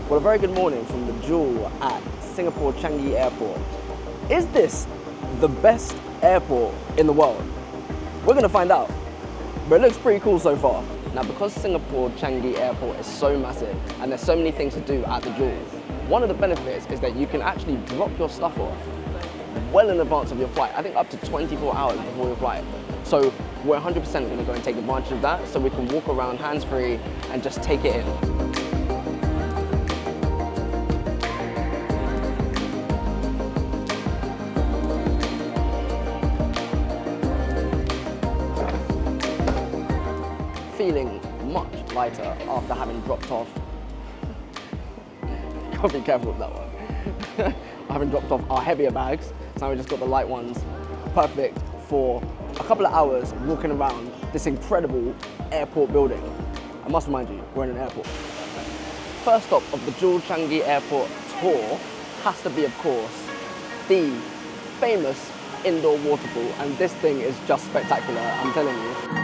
Well, a very good morning from the Jewel at Singapore Changi Airport. Is this the best airport in the world? We're gonna find out, but it looks pretty cool so far. Now, because Singapore Changi Airport is so massive and there's so many things to do at the Jewel, one of the benefits is that you can actually drop your stuff off well in advance of your flight. I think up to 24 hours before your flight. So we're 100% gonna go and take advantage of that so we can walk around hands-free and just take it in. Feeling much lighter after having dropped off. Gotta be careful with that one. Having dropped off our heavier bags, so now we just got the light ones. Perfect for a couple of hours walking around this incredible airport building. I must remind you, we're in an airport. First stop of the Jewel Changi Airport tour has to be, of course, the famous indoor waterfall, and this thing is just spectacular, I'm telling you.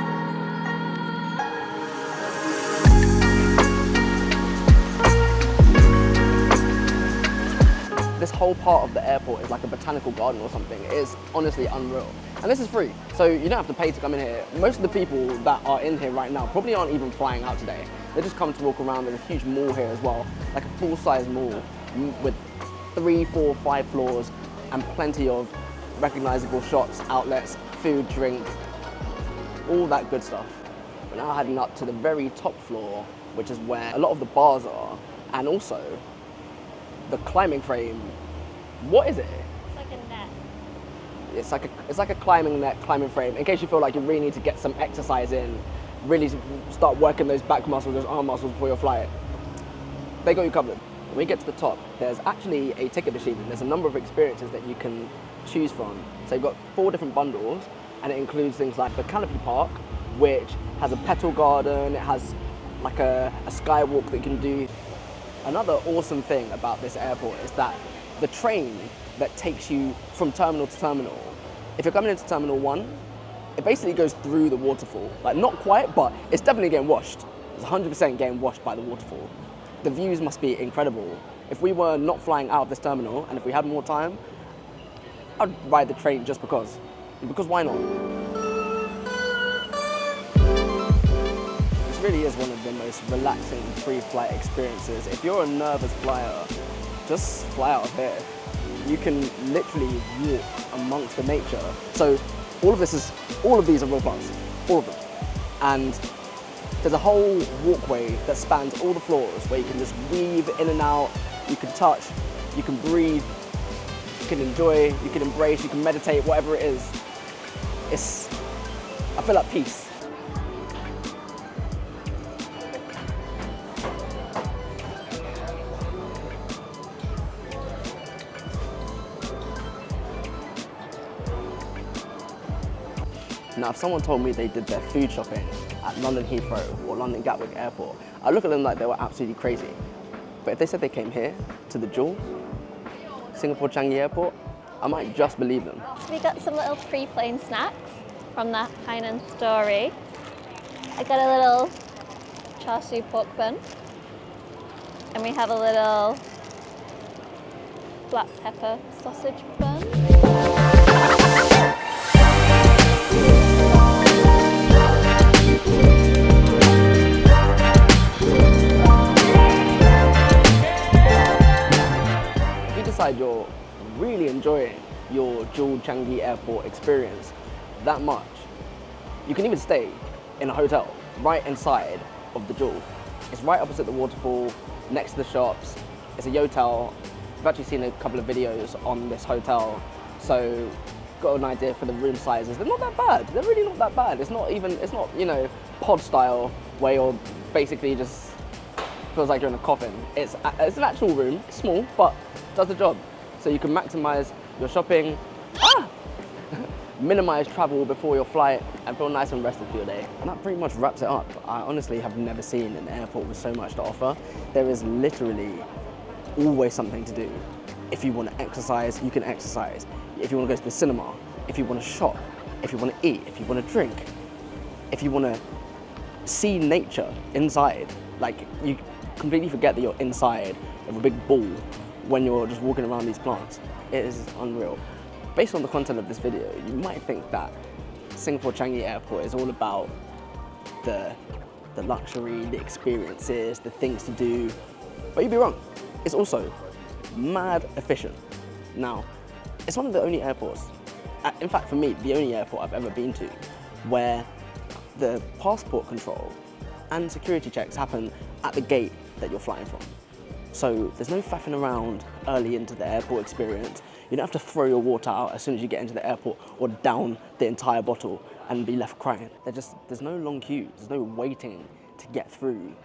This whole part of the airport is like a botanical garden or something. It is honestly unreal. And this is free, so you don't have to pay to come in here. Most of the people that are in here right now probably aren't even flying out today. They just come to walk around. There's a huge mall here as well, like a full-size mall with 3, 4, 5 floors and plenty of recognizable shops, outlets, food, drink, all that good stuff. We're now heading up to the very top floor, which is where a lot of the bars are, and also the climbing frame. What is it? It's like a net. It's like a climbing frame. In case you feel like you really need to get some exercise in, really start working those back muscles, those arm muscles before your flight. They got you covered. When we get to the top, there's actually a ticket machine and there's a number of experiences that you can choose from. So you've got 4 different bundles, and it includes things like the canopy park, which has a petal garden, it has like a skywalk that you can do. Another awesome thing about this airport is that the train that takes you from terminal to terminal, if you're coming into Terminal 1, it basically goes through the waterfall. Like, not quite, but it's definitely getting washed. It's 100% getting washed by the waterfall. The views must be incredible. If we were not flying out of this terminal, and if we had more time, I'd ride the train just because. Because why not? Really is one of the most relaxing pre-flight experiences. If you're a nervous flyer, just fly out of here. You can literally walk amongst the nature. So all of these are real plants, all of them. And there's a whole walkway that spans all the floors where you can just weave in and out, you can touch, you can breathe, you can enjoy, you can embrace, you can meditate, whatever it is. I feel at peace. Now, if someone told me they did their food shopping at London Heathrow or London Gatwick Airport, I'd look at them like they were absolutely crazy. But if they said they came here to the Jewel, Singapore Changi Airport, I might just believe them. So we got some little pre-plane snacks from the Hainan Story. I got a little char siu pork bun, and we have a little black pepper sausage bun. You're really enjoying your Jewel Changi Airport experience that much, you can even stay in a hotel right inside of the Jewel. It's right opposite the waterfall, next to the shops. It's a yotel. I've actually seen a couple of videos on this hotel, so got an idea for the room sizes. They're not that bad. They're really not that bad. It's not, you know, pod style where you're basically just feels like you're in a coffin. It's an actual room, it's small, but does the job. So you can maximize your shopping, minimize travel before your flight, and feel nice and rested for your day. And that pretty much wraps it up. I honestly have never seen an airport with so much to offer. There is literally always something to do. If you want to exercise, you can exercise. If you want to go to the cinema, if you want to shop, if you want to eat, if you want to drink, if you want to see nature inside, like completely forget that you're inside of a big ball when you're just walking around these plants. It is unreal. Based on the content of this video, you might think that Singapore Changi Airport is all about the luxury, the experiences, the things to do, but you'd be wrong. It's also mad efficient. Now, it's one of the only airports, in fact for me, the only airport I've ever been to where the passport control and security checks happen at the gate that you're flying from. So there's no faffing around early into the airport experience. You don't have to throw your water out as soon as you get into the airport or down the entire bottle and be left crying. There's no long queues, there's no waiting to get through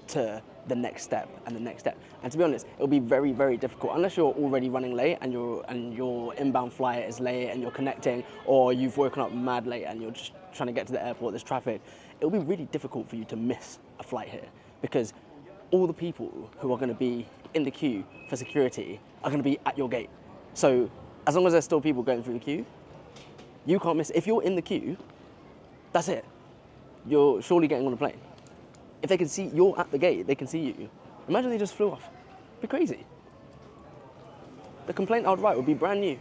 to the next step and the next step. And to be honest, it'll be very, very difficult unless you're already running late and your inbound flight is late and you're connecting, or you've woken up mad late and you're just trying to get to the airport, there's traffic. It'll be really difficult for you to miss a flight here because all the people who are going to be in the queue for security are going to be at your gate. So as long as there's still people going through the queue, you can't miss. If you're in the queue, that's it. You're surely getting on a plane. If they can see you're at the gate, they can see you. Imagine they just flew off. It'd be crazy. The complaint I would write would be brand new.